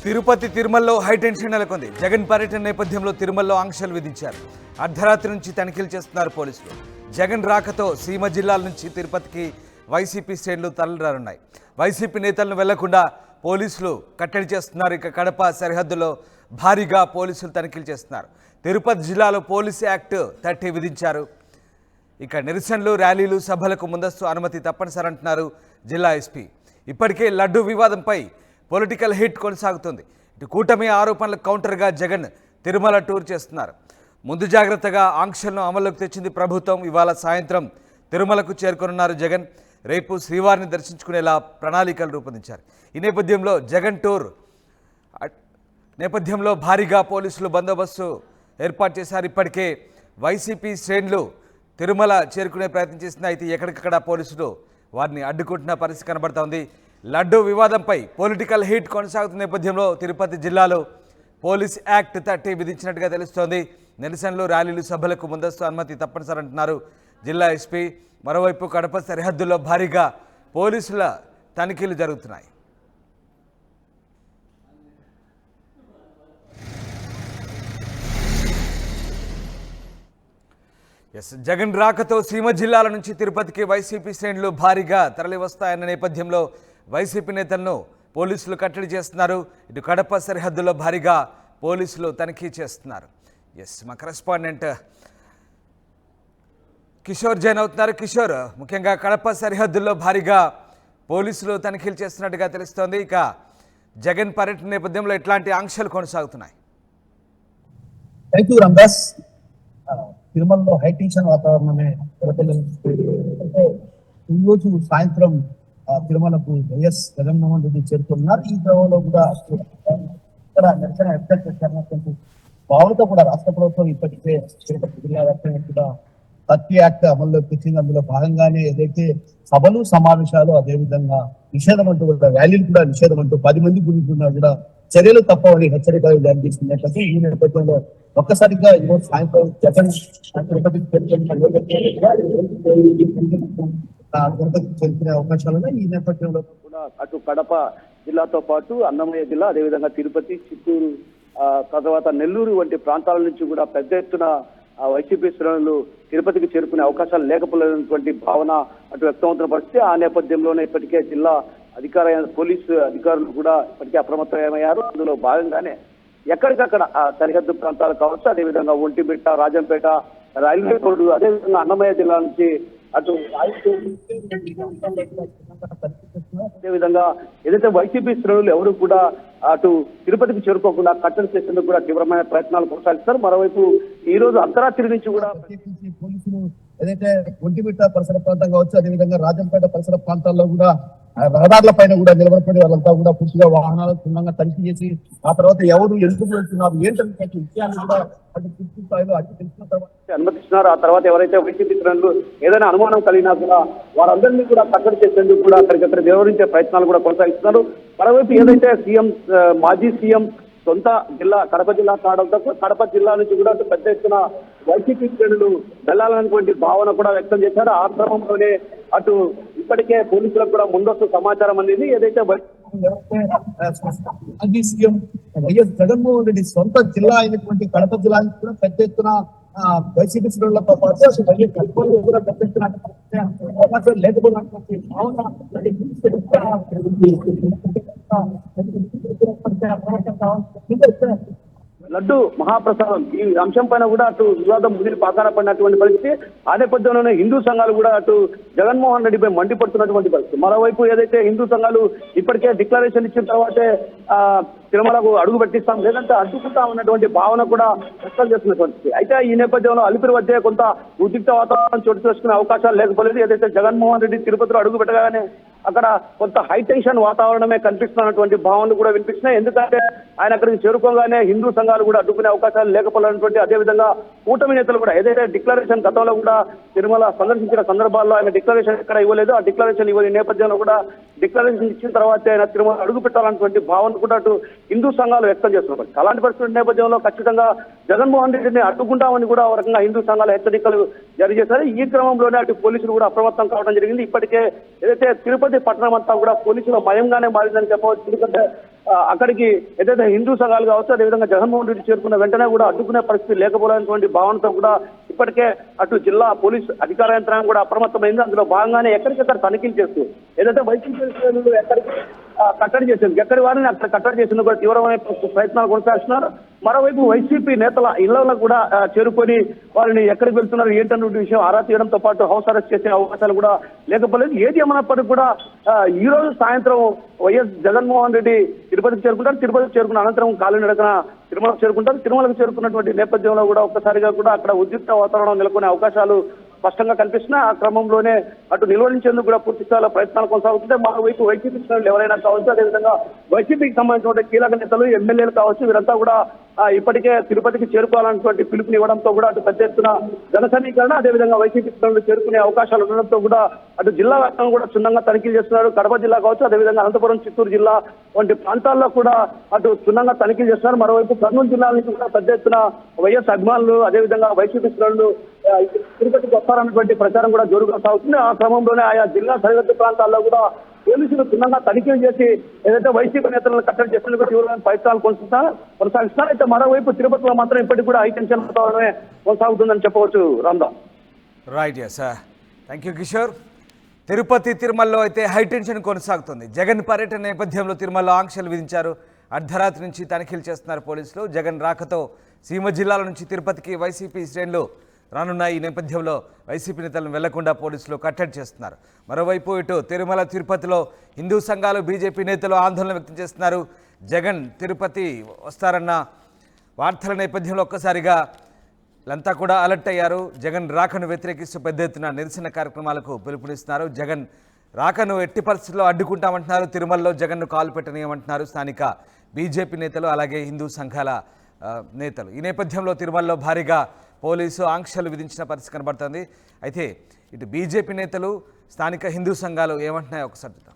తిరుపతి తిరుమలలో హైటెన్షన్ నెలకొంది. జగన్ పర్యటన నేపథ్యంలో తిరుమలలో ఆంక్షలు విధించారు. అర్ధరాత్రి నుంచి తనిఖీలు చేస్తున్నారు పోలీసులు. జగన్ రాకతో సీమ జిల్లాల నుంచి తిరుపతికి వైసీపీ శ్రేణులు తరలిరానున్నాయి. వైసీపీ నేతలను వెళ్లకుండా పోలీసులు కట్టడి చేస్తున్నారు. ఇక కడప సరిహద్దులో భారీగా పోలీసులు తనిఖీలు చేస్తున్నారు. తిరుపతి జిల్లాలో పోలీస్ యాక్ట్ 30 విధించారు. ఇక నిరసనలు, ర్యాలీలు, సభలకు ముందస్తు అనుమతి తప్పనిసరి అంటున్నారు జిల్లా ఎస్పీ. ఇప్పటికే లడ్డూ వివాదంపై పొలిటికల్ హిట్ కొనసాగుతుంది. ఇటు కూటమి ఆరోపణలకు కౌంటర్గా జగన్ తిరుమల టూర్ చేస్తున్నారు. ముందు జాగ్రత్తగా ఆంక్షలను అమల్లోకి తెచ్చింది ప్రభుత్వం. ఇవాళ సాయంత్రం తిరుమలకు చేరుకోనున్నారు జగన్. రేపు శ్రీవారిని దర్శించుకునేలా ప్రణాళికలు రూపొందించారు. ఈ నేపథ్యంలో జగన్ టూర్ నేపథ్యంలో భారీగా పోలీసులు బందోబస్తు ఏర్పాటు చేశారు. ఇప్పటికే వైసీపీ శ్రేణులు తిరుమల చేరుకునే ప్రయత్నం చేసింది. అయితే ఎక్కడికక్కడ పోలీసులు వారిని అడ్డుకుంటున్న పరిస్థితి కనబడుతోంది. లడ్డూ వివాదంపై పొలిటికల్ హీట్ కొనసాగుతున్న నేపథ్యంలో తిరుపతి జిల్లాలో పోలీస్ యాక్ట్ 30 విధించినట్టుగా తెలుస్తోంది. నిరసనలు, ర్యాలీలు, సభలకు ముందస్తు అనుమతి తప్పనిసరి అంటున్నారు జిల్లా ఎస్పీ. మరోవైపు కడప సరిహద్దుల్లో భారీగా పోలీసుల తనిఖీలు జరుగుతున్నాయి. జగన్ రాకతో సీమ జిల్లాల నుంచి తిరుపతికి వైసీపీ శ్రేణులు భారీగా తరలి వస్తాయన్న నేపథ్యంలో వైసీపీ నేతలను పోలీసులు కట్టడి చేస్తున్నారు. ఇటు కడప సరిహద్దులో భారీగా పోలీసులు తనిఖీ చేస్తున్నారు. మా కరెస్పాండెంట్ కిషోర్ జైన్ అవుతున్నారు. కిషోర్, ముఖ్యంగా కడప సరిహద్దుల్లో భారీగా పోలీసులు తనిఖీలు చేస్తున్నట్టుగా తెలుస్తోంది. ఇక జగన్ పర్యటన నేపథ్యంలో ఎట్లాంటి ఆంక్షలు కొనసాగుతున్నాయి? తిరుమలలో హైటెన్షన్ వాతావరణమే ఈరోజు సాయంత్రం తిరుమలకు వైఎస్ జగన్మోహన్ రెడ్డి చేరుతున్నారు. ఈ క్రమంలో కూడా ఇక్కడ నిరసన వ్యక్తం చేస్తున్నటువంటి భావనతో కూడా రాష్ట్ర ప్రభుత్వం ఇప్పటికే తిరుపతి జిల్లా వ్యాప్తంగా కూడా 30 యాక్ట్ అమల్లోకి తెచ్చింది. అందులో భాగంగానే ఏదైతే సభలు, సమావేశాలు, అదేవిధంగా నిషేధం అంటూ కూడా ర్యాలీలు కూడా నిషేధం అంటూ 10 మంది గురించున్నా కూడా చర్యలు తప్పవని హెచ్చరికలు జారీ చేస్తున్నట్లయితే ఈ నేపథ్యంలో ఒక్కసారిగా ఈరోజు సాయంత్రం జగన్ చేరుకునే అవకాశాలు ఉన్నాయి. ఈ నేపథ్యంలో కూడా అటు కడప జిల్లాతో పాటు అన్నమయ్య జిల్లా, అదేవిధంగా తిరుపతి, చిత్తూరు, తర్వాత నెల్లూరు వంటి ప్రాంతాల నుంచి కూడా పెద్ద ఎత్తున వైసీపీ శ్రేణులు తిరుపతికి చేరుకునే అవకాశాలు లేకపోలేనటువంటి భావన అటు వ్యక్తమవుతున్న పరిస్థితి. ఆ నేపథ్యంలోనే ఇప్పటికే జిల్లా పోలీసు అధికారులు కూడా ఇప్పటికే అప్రమత్తమయ్యారు. అందులో భాగంగానే ఎక్కడికక్కడ సరిహద్దు ప్రాంతాలు కావచ్చు, అదేవిధంగా ఒంటిమిట్ట, రాజంపేట, రైల్వే రోడ్డు, అదేవిధంగా అన్నమయ్య జిల్లా నుంచి అటు అదేవిధంగా ఏదైతే వైసీపీ శ్రేణులు ఎవరు కూడా అటు తిరుపతికి చేరుకోకుండా కట్టడి చేసేందుకు కూడా తీవ్రమైన ప్రయత్నాలు కొనసాగిస్తారు. మరోవైపు ఈ రోజు అర్ధరాత్రి నుంచి కూడా పోలీసులు ఏదైతే ఒంటిమిట్ట పరిసర ప్రాంతం కావచ్చు, అదేవిధంగా రాజంపేట పరిసర ప్రాంతాల్లో కూడా రహదారుల పైన కూడా నిలబడిపోయి వాళ్ళంతా కూడా పూర్తిగా వాహనాలు క్షుణ్ణంగా తనిఖీ చేసి ఆ తర్వాత ఎవరు ఎందుకు వెళ్తున్నారు ఏంటంటే విషయాన్ని కూడా అటు పూర్తి స్థాయిలో అటు తెలిసిన తర్వాత అనుమతిస్తున్నారు. ఆ తర్వాత ఎవరైతే వైసీపీ శ్రేణులు ఏదైనా అనుమానం కలిగినా కూడా వారందరినీ కూడా కట్టడి చేసేందుకు కూడా అక్కడికక్కడ వివరించే ప్రయత్నాలు కూడా కొనసాగిస్తున్నారు. మరోవైపు ఏదైతే మాజీ సీఎం సొంత జిల్లా కడప జిల్లా కావడంతో కడప జిల్లా నుంచి కూడా పెద్ద ఎత్తున వైసీపీ శ్రేణులు వెళ్లాలన్నటువంటి భావన కూడా వ్యక్తం చేశారు. ఆ క్రమంలోనే అటు ఇప్పటికే పోలీసులకు కూడా ముందస్తు సమాచారం అనేది ఏదైతే మాజీ సీఎం వైఎస్ జగన్మోహన్ రెడ్డి సొంత జిల్లా అయినటువంటి కడప జిల్లా నుంచి కూడా పెద్ద ఎత్తున వైసీపీ శ్రేణులతో పాటు కూడా పెద్ద ఎత్తున అవకాశం లేకపోయినటువంటి భావన లడ్డు మహాప్రసాదం ఈ అంశం పైన కూడా అటు వివాదం ముదిరి పాకాన పడినటువంటి పరిస్థితి. ఆ నేపథ్యంలోనే హిందూ సంఘాలు కూడా అటు జగన్మోహన్ రెడ్డిపై మండిపడుతున్నటువంటి పరిస్థితి. మరోవైపు ఏదైతే హిందూ సంఘాలు ఇప్పటికే డిక్లరేషన్ ఇచ్చిన తర్వాతే తిరుమలకు అడుగు పెట్టిస్తాం, లేదంటే అడ్డుకుంటాం అన్నటువంటి భావన కూడా వ్యక్తం చేస్తున్నటువంటి. అయితే ఈ నేపథ్యంలో అలిపిరి వద్ద కొంత ఉద్రిక్త వాతావరణం చోటు చేసుకునే అవకాశాలు లేకపోలేదు. ఏదైతే జగన్మోహన్ రెడ్డి తిరుపతిలో అడుగు పెట్టగానే అక్కడ కొంత హైటెన్షన్ వాతావరణమే కనిపిస్తున్నటువంటి భావనలు కూడా వినిపిస్తున్నాయి. ఎందుకంటే ఆయన అక్కడికి చేరుకోగానే హిందూ సంఘాలు కూడా అడ్డుకునే అవకాశాలు లేకపోలేనటువంటి, అదేవిధంగా కూటమి నేతలు కూడా ఏదైతే డిక్లరేషన్ గతంలో కూడా తిరుమల సందర్శించిన సందర్భాల్లో ఆయన డిక్లరేషన్ ఎక్కడ ఇవ్వలేదు. ఆ డిక్లరేషన్ ఇవ్వని నేపథ్యంలో కూడా డిక్లరేషన్ ఇచ్చిన తర్వాతే ఆయన తిరుమల అడుగు పెట్టాలన్నటువంటి భావన కూడా అటు హిందూ సంఘాలు వ్యక్తం చేస్తున్నారు. అలాంటి పరిస్థితుల నేపథ్యంలో ఖచ్చితంగా జగన్మోహన్ రెడ్డిని అడ్డుకుంటామని కూడా ఒక రకంగా హిందూ సంఘాలు హెచ్చరికలు జారీ చేశారు. ఈ క్రమంలోనే అటు పోలీసులు కూడా అప్రమత్తం కావడం జరిగింది. ఇప్పటికే ఏదైతే తిరుపతి పట్టణం అంతా కూడా పోలీసుల మయంగానే మారిందని చెప్పవచ్చు. ఎందుకంటే అక్కడికి ఏదైతే హిందూ సంఘాలు కావచ్చు, అదేవిధంగా జగన్మోహన్ రెడ్డి చేరుకున్న వెంటనే కూడా అడ్డుకునే పరిస్థితి లేకపోలేనటువంటి భావనతో కూడా ఇప్పటికే అటు జిల్లా పోలీస్ అధికార యంత్రాంగం కూడా అప్రమత్తమైంది. అందులో భాగంగానే ఎక్కడికెక్కడ తనిఖీలు చేస్తూ ఏదైతే వైసీపీ ఎక్కడికి కట్టడి చేసింది, ఎక్కడి వారిని అక్కడ కట్టడి చేసింది కూడా తీవ్రమైన ప్రయత్నాలు కొనసాగిస్తున్నారు. మరోవైపు వైసీపీ నేతల ఇళ్లలో కూడా చేరుకొని వారిని ఎక్కడికి వెళ్తున్నారు ఏంటన్న విషయం ఆరా తీయడంతో పాటు హౌస్ అరెస్ట్ చేసే అవకాశాలు కూడా లేకపోలేదు. ఏది ఏమన్నప్పటికీ కూడా ఈ రోజు సాయంత్రం వైఎస్ జగన్మోహన్ రెడ్డి తిరుపతికి చేరుకుంటారు. తిరుపతికి చేరుకున్న అనంతరం కాలినడకన తిరుమలకు చేరుకుంటారు. తిరుమలకు చేరుకున్నటువంటి నేపథ్యంలో కూడా ఒక్కసారిగా కూడా అక్కడ ఉద్రిక్త వాతావరణం నెలకొనే అవకాశాలు స్పష్టంగా కనిపిస్తున్నా. ఆ క్రమంలోనే అటు నిలువరించేందుకు కూడా పూర్తి స్థాయిలో ప్రయత్నాలు కొనసాగుతుంటే మరోవైపు వైసీపీ శ్రేణులు ఎవరైనా కావచ్చు, అదేవిధంగా వైసీపీకి సంబంధించిన కీలక నేతలు ఎమ్మెల్యేలు కావచ్చు, వీరంతా కూడా ఇప్పటికే తిరుపతికి చేరుకోవాలన్నటువంటి పిలుపునివ్వడంతో కూడా అటు పెద్ద ఎత్తున జన సమీకరణ, అదేవిధంగా వైసీపీ శ్రేణులు చేరుకునే అవకాశాలు ఉండడంతో కూడా అటు జిల్లా వ్యాప్తంగా కూడా క్షుణ్ణంగా తనిఖీలు చేస్తున్నారు. కడప జిల్లా కావచ్చు, అదేవిధంగా అనంతపురం, చిత్తూరు జిల్లా వంటి ప్రాంతాల్లో కూడా అటు క్షుణ్ణంగా తనిఖీలు చేస్తున్నారు. మరోవైపు కర్నూలు జిల్లా నుంచి కూడా పెద్ద ఎత్తున వైఎస్ అభిమానులు, అదేవిధంగా వైసీపీ శ్రేణులు తిరుపతికి వస్తారన్నటువంటి ప్రచారం కూడా జోరుగా సాగుతుంది. ఆ క్రమంలోనే ఆయా జిల్లా సరిహద్దు ప్రాంతాల్లో కూడా పోలీసులు క్షుణ్ణంగా తనిఖీలు చేసి ఏదైతే వైసీపీ నేతలను కట్టడి చేసేందుకు తీవ్రమైన ప్రయత్నాలు కొనసాగిస్తున్నారు. అయితే మరోవైపు తిరుపతిలో మాత్రం ఇప్పటికి కూడా హైటెన్షన్ వాతావరణమే కొనసాగుతుందని చెప్పవచ్చు. రామ్దామ్. Right, yes, thank you Kishore. Tirupati తిరుమలలో అయితే హైటెన్షన్ కొనసాగుతుంది. జగన్ పర్యటన నేపథ్యంలో తిరుమలలో ఆంక్షలు విధించారు. అర్ధరాత్రి నుంచి తనిఖీలు చేస్తున్నారు పోలీసులు. జగన్ రాకతో సీమ జిల్లాల నుంచి తిరుపతికి వైసీపీ శ్రేణులు రానున్న ఈ నేపథ్యంలో వైసీపీ నేతలను వెళ్లకుండా పోలీసులు కట్టడి చేస్తున్నారు. మరోవైపు ఇటు తిరుమల తిరుపతిలో హిందూ సంఘాలు, బీజేపీ నేతలు ఆందోళన వ్యక్తం చేస్తున్నారు. జగన్ తిరుపతి వస్తారన్న వార్తల నేపథ్యంలో ఒక్కసారిగా వీళ్ళంతా కూడా అలర్ట్ అయ్యారు. జగన్ రాకను వ్యతిరేకిస్తూ పెద్ద ఎత్తున నిరసన కార్యక్రమాలకు పిలుపునిస్తున్నారు. జగన్ రాకను ఎట్టి పరిస్థితుల్లో అడ్డుకుంటామంటున్నారు. తిరుమలలో జగన్ను కాలు పెట్టనీయమంటున్నారు స్థానిక బీజేపీ నేతలు, అలాగే హిందూ సంఘాల నేతలు. ఈ నేపథ్యంలో తిరుమలలో భారీగా పోలీసు ఆంక్షలు విధించిన పరిస్థితి కనబడుతుంది. అయితే ఇటు బీజేపీ నేతలు, స్థానిక హిందూ సంఘాలు ఏమంటున్నాయో ఒకసారి చూద్దాం.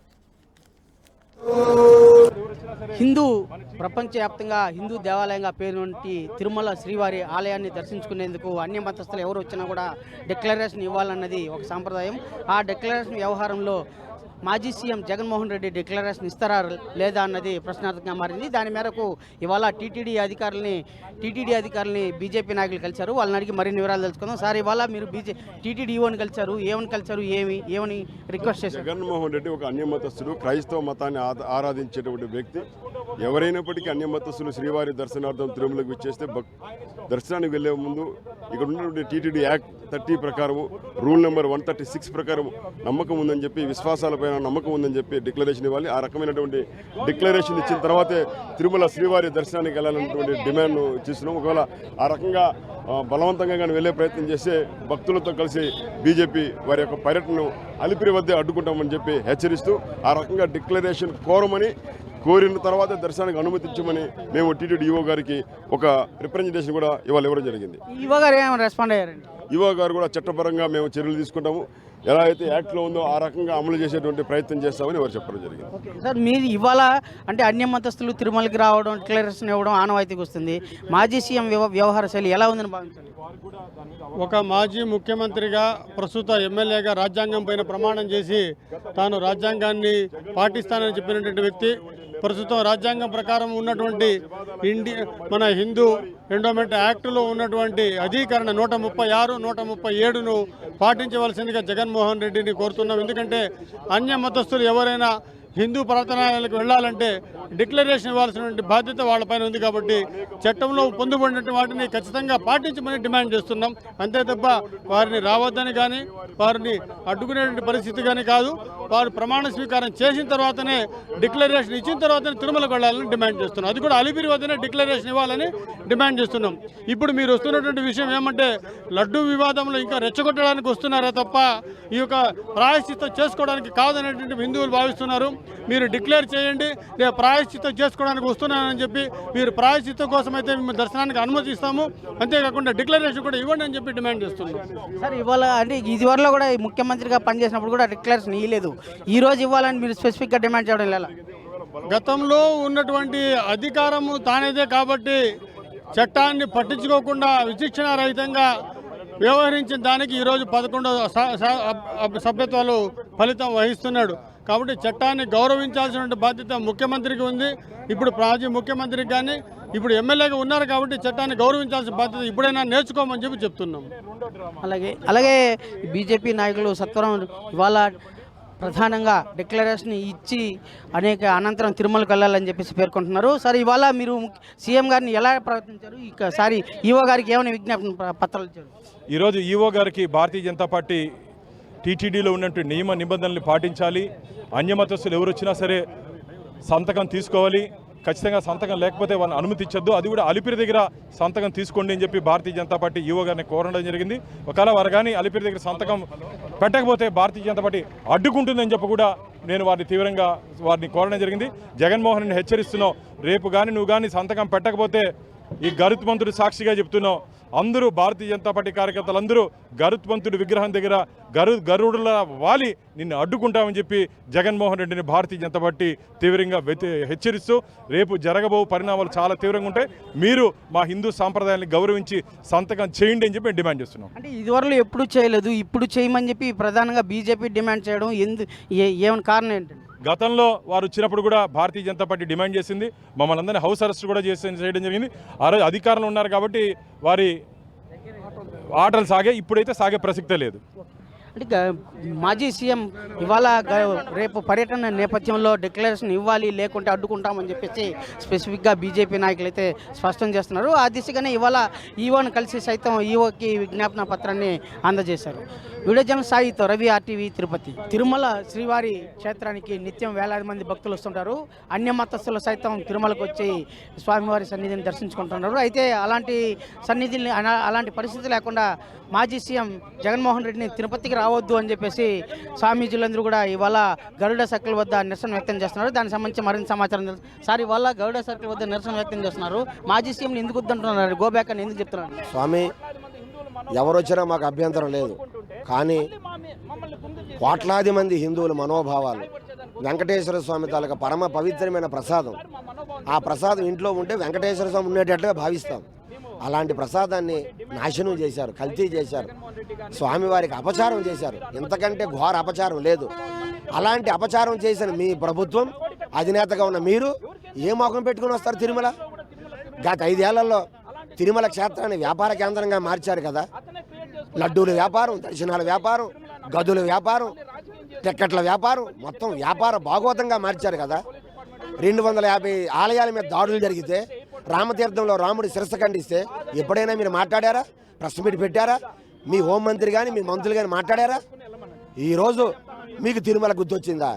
హిందూ ప్రపంచవ్యాప్తంగా హిందూ దేవాలయంగా పేరుంటి తిరుమల శ్రీవారి ఆలయాన్ని దర్శించుకునేందుకు అన్య మతస్థులు ఎవరు వచ్చినా కూడా డిక్లరేషన్ ఇవ్వాలన్నది ఒక సాంప్రదాయం. ఆ డిక్లరేషన్ వ్యవహారంలో మాజీ సీఎం జగన్మోహన్ రెడ్డి డిక్లరేషన్ ఇస్తారా లేదా అన్నది ప్రశ్నార్థకంగా మారింది. దాని మేరకు ఇవాళ టీటీడీ అధికారులని బీజేపీ నాయకులు కలిశారు. వాళ్ళని అడిగి మరిన్ని వివరాలు తెలుసుకుందాం. సార్, ఇవాళ మీరు టీటీడీ ఈవోని కలిశారు, ఏమని రిక్వెస్ట్ చేశారు? జగన్మోహన్ రెడ్డి ఒక అన్యమతస్థుడు, క్రైస్తవ మతాన్ని ఆరాధించేటువంటి వ్యక్తి. ఎవరైనప్పటికీ అన్యమతస్థులు శ్రీవారి దర్శనార్థం తిరుమలకు విచ్చేస్తే దర్శనానికి వెళ్లే ముందు ఇక్కడ ఉన్నటువంటి టీటీడీ యాక్ట్ 30 ప్రకారం, రూల్ నెంబర్ 136 ప్రకారం నమ్మకం ఉందని చెప్పి, విశ్వాసాలపైన నమ్మకం ఉందని చెప్పి డిక్లరేషన్ ఇవ్వాలి. ఆ రకమైనటువంటి డిక్లరేషన్ ఇచ్చిన తర్వాతే తిరుమల శ్రీవారి దర్శనానికి వెళ్ళాలన్నటువంటి డిమాండ్ చేస్తున్నాం. ఒకవేళ ఆ రకంగా బలవంతంగా కానీ వెళ్లే ప్రయత్నం చేస్తే భక్తులతో కలిసి బీజేపీ వారి యొక్క పర్యటనను అలిపిరి వద్దే అడ్డుకుంటామని చెప్పి హెచ్చరిస్తూ ఆ రకంగా డిక్లరేషన్ కోరిన తర్వాత దర్శనానికి అనుమతించమని మేము టీటీడీ ఈవో గారికి ఒక రిప్రజెంటేషన్ కూడా ఇవాళ ఇవ్వడం జరిగింది. ఈవో గారు ఏమైనా రెస్పాండ్ అయ్యారండి? ఈవో గారు కూడా చట్టపరంగా మేము చర్యలు తీసుకుంటాము, ఎలా అయితే యాక్ట్లో ఉందో ఆ రకంగా అమలు చేసేటువంటి ప్రయత్నం చేస్తామని వారు చెప్పడం జరిగింది. సార్, మీరు ఇవాళ అంటే అన్య మతస్థులు తిరుమలకి రావడం, డిక్లరేషన్ ఇవ్వడం ఆనవాయితీకి వస్తుంది. మాజీ సీఎం వ్యవహార శైలి ఎలా ఉందని భావించండి? ఒక మాజీ ముఖ్యమంత్రిగా, ప్రస్తుత ఎమ్మెల్యేగా రాజ్యాంగం పైన ప్రమాణం చేసి తాను రాజ్యాంగాన్ని పాటిస్తానని చెప్పినటువంటి వ్యక్తి, ప్రస్తుతం రాజ్యాంగం ప్రకారం ఉన్నటువంటి మన హిందూ ఎండోమెంట్ యాక్టులో ఉన్నటువంటి అధికరణ 136, 137ను పాటించవలసిందిగా జగన్మోహన్ రెడ్డిని కోరుతున్నాం. ఎందుకంటే అన్య మతస్థులు ఎవరైనా హిందూ ప్రార్థనాలయాలకు వెళ్ళాలంటే డిక్లరేషన్ ఇవ్వాల్సినటువంటి బాధ్యత వాళ్ళపైన ఉంది. కాబట్టి చట్టంలో పొందుపడినటువంటి వాటిని ఖచ్చితంగా పాటించమని డిమాండ్ చేస్తున్నాం. అంతే తప్ప వారిని రావద్దని కానీ వారిని అడ్డుకునేటువంటి పరిస్థితి కానీ కాదు. వారు ప్రమాణ స్వీకారం చేసిన తర్వాతనే, డిక్లరేషన్ ఇచ్చిన తర్వాతనే తిరుమలకు వెళ్ళాలని డిమాండ్ చేస్తున్నాం. అది కూడా అలిపిరి వద్దనే డిక్లరేషన్ ఇవ్వాలని డిమాండ్ చేస్తున్నాం. ఇప్పుడు మీరు వస్తున్నటువంటి విషయం ఏమంటే లడ్డూ వివాదంలో ఇంకా రెచ్చగొట్టడానికి వస్తున్నారా తప్ప ఈ యొక్క ప్రాయశ్చిత్తం చేసుకోవడానికి కాదనేటువంటి హిందువులు భావిస్తున్నారు. మీరు డిక్లేర్ చేయండి, లేదా ప్రాయశ్చిత్తం చేసుకోవడానికి వస్తున్నానని చెప్పి మీరు ప్రాయశ్చిత్తం కోసం అయితే మేము దర్శనానికి అనుమతిస్తాము, అంతేకాకుండా డిక్లరేషన్ కూడా ఇవ్వండి అని చెప్పి డిమాండ్ చేస్తున్నాం. సార్, ఇవాళ అంటే ఇదివరలో కూడా ముఖ్యమంత్రిగా పనిచేసినప్పుడు కూడా డిక్లరేషన్ ఇవ్వలేదు, ఈ రోజు ఇవ్వాలని మీరు స్పెసిఫిక్గా డిమాండ్ చేయడం ఎలా? గతంలో ఉన్నటువంటి అధికారము తానేదే కాబట్టి చట్టాన్ని పట్టించుకోకుండా విచక్షణ రహితంగా వ్యవహరించిన దానికి ఈరోజు 11వ సభ్యత్వాలు ఫలితం వహిస్తున్నాడు. కాబట్టి చట్టాన్ని గౌరవించాల్సిన బాధ్యత ముఖ్యమంత్రికి ఉంది. ఇప్పుడు మాజీ ముఖ్యమంత్రికి కానీ ఇప్పుడు ఎమ్మెల్యేగా ఉన్నారు కాబట్టి చట్టాన్ని గౌరవించాల్సిన బాధ్యత ఇప్పుడైనా నేర్చుకోమని చెప్తున్నాం. అలాగే బీజేపీ నాయకులు సత్వరం ఇవాళ ప్రధానంగా డిక్లరేషన్ ఇచ్చి అనేక అనంతరం తిరుమలకు వెళ్ళాలని చెప్పేసి పేర్కొంటున్నారు. సార్, ఇవాళ మీరు సీఎం గారిని ఎలా ప్రవర్తించారు? ఈసారి ఈవో గారికి ఏమైనా విజ్ఞాపన పత్రాలు ఇచ్చారు? ఈరోజు ఈవో గారికి భారతీయ జనతా పార్టీ టీటీడీలో ఉన్నటువంటి నియమ నిబంధనలు పాటించాలి. అన్యమతస్తులు ఎవరు వచ్చినా సరే సంతకం తీసుకోవాలి. ఖచ్చితంగా సంతకం లేకపోతే వాళ్ళని అనుమతించద్దు. అది కూడా అలిపిరి దగ్గర సంతకం తీసుకోండి అని చెప్పి భారతీయ జనతా పార్టీ ఈవో గారిని కోరడం జరిగింది. ఒకవేళ వారు కానీ అలిపిరి దగ్గర సంతకం పెట్టకపోతే భారతీయ జనతా పార్టీ అడ్డుకుంటుందని చెప్పి కూడా నేను వారిని కోరడం జరిగింది. జగన్మోహన్ రెడ్డిని హెచ్చరిస్తున్నాం, రేపు కానీ నువ్వు కానీ సంతకం పెట్టకపోతే ఈ గరుత్మంతుడు సాక్షిగా చెప్తున్నాం, అందరూ భారతీయ జనతా పార్టీ కార్యకర్తలందరూ గరుత్మంతుడి విగ్రహం దగ్గర గరుడుల వాలి నిన్ను అడ్డుకుంటామని చెప్పి జగన్మోహన్ రెడ్డిని భారతీయ జనతా పార్టీ తీవ్రంగా హెచ్చరిస్తూ రేపు జరగబో పరిణామాలు చాలా తీవ్రంగా ఉంటాయి. మీరు మా హిందూ సాంప్రదాయాన్ని గౌరవించి సంతకం చేయండి అని చెప్పి డిమాండ్ చేస్తున్నాం. అంటే ఇదివరకు ఎప్పుడు చేయలేదు, ఇప్పుడు చేయమని చెప్పి ప్రధానంగా బీజేపీ డిమాండ్ చేయడం ఏమైనా కారణం ఏంటండి? గతంలో వారు వచ్చినప్పుడు కూడా భారతీయ జనతా పార్టీ డిమాండ్ చేసింది, మమ్మల్ని అందరినీ హౌస్ అరెస్ట్ కూడా చేయడం జరిగింది. ఆ రోజు అధికారంలో ఉన్నారు కాబట్టి వారి ఆటలు సాగే, ఇప్పుడైతే సాగే ప్రసక్తే లేదు. అంటే మాజీ సీఎం ఇవాళ రేపు పర్యటన నేపథ్యంలో డిక్లరేషన్ ఇవ్వాలి, లేకుంటే అడ్డుకుంటామని చెప్పేసి స్పెసిఫిక్గా బీజేపీ నాయకులు అయితే స్పష్టం చేస్తున్నారు. ఆ దిశగానే ఇవాళ ఈవోను కలిసి సైతం ఈవోకి విజ్ఞాపన పత్రాన్ని అందజేశారు. వీడియో జర్నలిస్ట్ సాయితో రవి, RTV తిరుపతి. తిరుమల శ్రీవారి క్షేత్రానికి నిత్యం వేలాది మంది భక్తులు వస్తుంటారు. అన్య మతస్థులు సైతం తిరుమలకు వచ్చి స్వామివారి సన్నిధిని దర్శించుకుంటున్నారు. అయితే అలాంటి పరిస్థితి లేకుండా మాజీ సీఎం జగన్మోహన్ రెడ్డిని తిరుపతికి రావద్దు అని చెప్పేసి స్వామీజీలందరూ కూడా ఇవాళ గరుడ సర్కిల్ వద్ద నిరసన వ్యక్తం చేస్తున్నారు. దానికి సంబంధించి మరింత సమాచారం తెలుసు. సార్, ఇవాళ గరుడ సర్కిల్ వద్ద నిరసన వ్యక్తం చేస్తున్నారు. మాజీ సీఎంని ఎందుకు వద్దంటున్నారు? గో బ్యాక్ అని ఎందుకు చెప్తున్నారు? స్వామి, ఎవరు వచ్చినా మాకు అభ్యంతరం లేదు, కానీ కోట్లాది మంది హిందువుల మనోభావాలు వెంకటేశ్వర స్వామి తాలూకా పరమ పవిత్రమైన ప్రసాదం, ఆ ప్రసాదం ఇంట్లో ఉంటే వెంకటేశ్వర స్వామి ఉండేటట్టుగా భావిస్తాం. అలాంటి ప్రసాదాన్ని నాశనం చేశారు, కల్తీ చేశారు, స్వామివారికి అపచారం చేశారు. ఇంతకంటే ఘోర అపచారం లేదు. అలాంటి అపచారం చేసిన మీ ప్రభుత్వం, అధినేతగా ఉన్న మీరు ఏ మోకం పెట్టుకుని వస్తారు తిరుమల? గత 5 ఏళ్లలో తిరుమల క్షేత్రాన్ని వ్యాపార కేంద్రంగా మార్చారు కదా. లడ్డూల వ్యాపారం, దర్శనాల వ్యాపారం, గదుల వ్యాపారం, టిక్కెట్ల వ్యాపారం, మొత్తం వ్యాపార భాగవతంగా మార్చారు కదా. 250 ఆలయాల మీద దాడులు జరిగితే, రామతీర్థంలో రాముడి శిరస్సు ఖండిస్తే ఎప్పుడైనా మీరు మాట్లాడారా? ప్రెస్ మీట్ పెట్టారా? మీ హోంమంత్రి కానీ మీ మంత్రులు కానీ మాట్లాడారా? ఈరోజు మీకు తిరుమల గుర్తొచ్చిందా?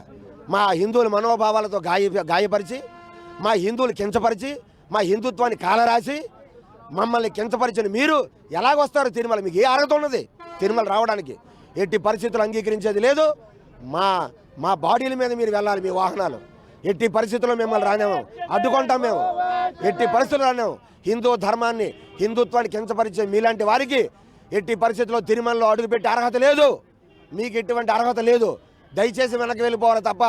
మా హిందువుల మనోభావాలతో గాయపరిచి, మా హిందువులు కించపరిచి, మా హిందుత్వాన్ని కాలరాసి మమ్మల్ని కించపరిచిన మీరు ఎలాగొస్తారు తిరుమల? మీకు ఏ అర్హత ఉన్నది తిరుమల రావడానికి? ఎట్టి పరిస్థితులు అంగీకరించేది లేదు. మా బాడీల మీద మీరు వెళ్ళాలి, మీ వాహనాలు. ఎట్టి పరిస్థితుల్లో మిమ్మల్ని రానేమో, అడ్డుకుంటాం మేము. ఎట్టి పరిస్థితులు రానేమో. హిందూ ధర్మాన్ని, హిందుత్వాన్ని కించపరిచే మీలాంటి వారికి ఎట్టి పరిస్థితుల్లో తిరుమలలో అడుగుపెట్టే అర్హత లేదు. మీకు ఎటువంటి అర్హత లేదు. దయచేసి వెనక్కి వెళ్ళిపోవాలి తప్ప,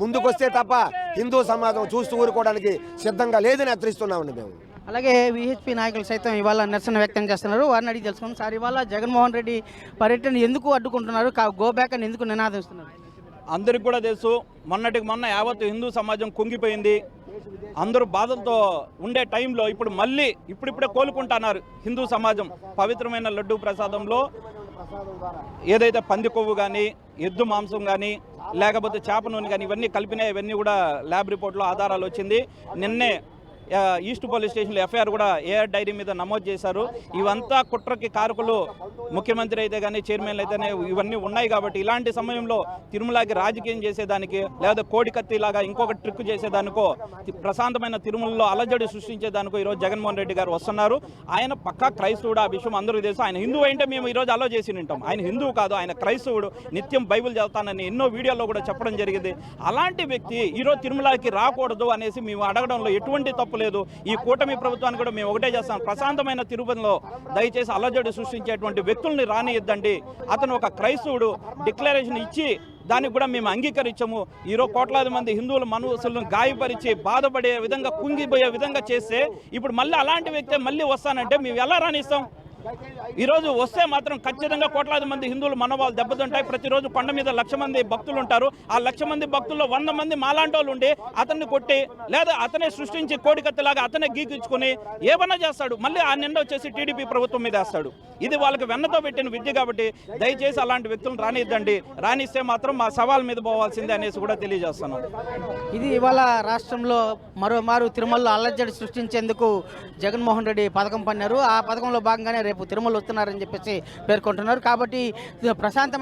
ముందుకొస్తే తప్ప హిందూ సమాజం చూస్తూ ఊరుకోవడానికి సిద్ధంగా లేదని హెచ్చరిస్తున్నామండి మేము. అలాగే విహెచ్పి నాయకులు సైతం ఇవాళ నిరసన వ్యక్తం చేస్తున్నారు. వారిని అడిగి తెలుసుకున్నాం. సార్, ఇవాళ జగన్మోహన్ రెడ్డి పర్యటన ఎందుకు అడ్డుకుంటున్నారు? గో బ్యాక్ అని ఎందుకు నినాదిస్తున్నారు? అందరికి కూడా తెలుసు, మొన్న యావత్ హిందూ సమాజం కుంగిపోయింది. అందరూ బాధలతో ఉండే టైంలో ఇప్పుడు మళ్ళీ ఇప్పుడిప్పుడే కోలుకుంటున్నారు హిందూ సమాజం. పవిత్రమైన లడ్డూ ప్రసాదంలో ఏదైతే పంది కొవ్వు కానీ, ఎద్దు మాంసం కానీ, లేకపోతే చేప నూనె కానీ ఇవన్నీ కలిపినాయి. ఇవన్నీ కూడా ల్యాబ్ రిపోర్ట్లో ఆధారాలు వచ్చింది. నిన్నే ఈస్ట్ పోలీస్ స్టేషన్లో ఎఫ్ఐఆర్ కూడా ఏఆర్ డైరీ మీద నమోదు చేశారు. ఇవంతా కుట్రకి కారకులు ముఖ్యమంత్రి అయితే కానీ, చైర్మన్లు అయితేనే ఇవన్నీ ఉన్నాయి. కాబట్టి ఇలాంటి సమయంలో తిరుమలకి రాజకీయం చేసేదానికి, లేదా కోడికత్తిలాగా ఇంకొక ట్రిక్ చేసేదానికో, ప్రశాంతమైన తిరుమలలో అలజడి సృష్టించేదానికో ఈరోజు జగన్మోహన్ రెడ్డి గారు వస్తున్నారు. ఆయన పక్కా క్రైస్తవుడు, ఆ విషయం అందరికీ తెలుసు. ఆయన హిందువు అంటే మేము ఈరోజు అలో చేసి ఉంటాం. ఆయన హిందువు కాదు, ఆయన క్రైస్తవుడు. నిత్యం బైబిల్ చదువుతానని ఎన్నో వీడియోల్లో కూడా చెప్పడం జరిగింది. అలాంటి వ్యక్తి ఈరోజు తిరుమలకి రాకూడదు అనేసి మేము అడగడంలో ఎటువంటి తప్పు లేదు. ఈ కూటమి ప్రభుత్వాన్ని కూడా మేము ఒకటే చేస్తాం, ప్రశాంతమైన తిరుపతిలో దయచేసి అలజడి సృష్టించేటువంటి వ్యక్తుల్ని రానియద్దండి. అతను ఒక క్రైస్తవుడు, డిక్లరేషన్ ఇచ్చి దానికి కూడా మేము అంగీకరించము. ఈరోజు కోట్లాది మంది హిందువుల మనసులను గాయపరిచి, బాధపడే విధంగా, కుంగిపోయే విధంగా చేస్తే ఇప్పుడు మళ్ళీ అలాంటి వ్యక్తి మళ్ళీ వస్తానంటే మేము ఎలా రానిస్తాం? ఈరోజు వస్తే మాత్రం ఖచ్చితంగా కోట్లాది మంది హిందువులు మనోభావాలు దెబ్బతింటాయి. ప్రతిరోజు కొండ మీద 1,00,000 మంది భక్తులు ఉంటారు. ఆ 1,00,000 మంది భక్తుల్లో 100 మంది మాలాంటి వాళ్ళు ఉండి అతన్ని కొట్టి లేదా అతనే సృష్టించి కోడికత్తిలాగా అతనే గీకించుకొని ఏమన్నా చేస్తాడు. మళ్ళీ ఆ నిండా వచ్చేసి టీడీపీ ప్రభుత్వం మీద వేస్తాడు. ఇది వాళ్ళకి వెన్నతో పెట్టిన విద్య కాబట్టి దయచేసి అలాంటి వ్యక్తులను రానిద్దండి. రానిస్తే మాత్రం మా సవాల్ మీద పోవాల్సిందే అనేసి కూడా తెలియజేస్తున్నాం. ఇది ఇవాళ రాష్ట్రంలో మరోమారు తిరుమలలో అల్లజడి సృష్టించేందుకు జగన్మోహన్ రెడ్డి పథకం పన్నారు. ఆ పథకంలో భాగంగానే రేపు తిరుమల వస్తున్నారని చెప్పేసి పేర్కొంటున్నారు. కాబట్టి ప్రశాంతమైన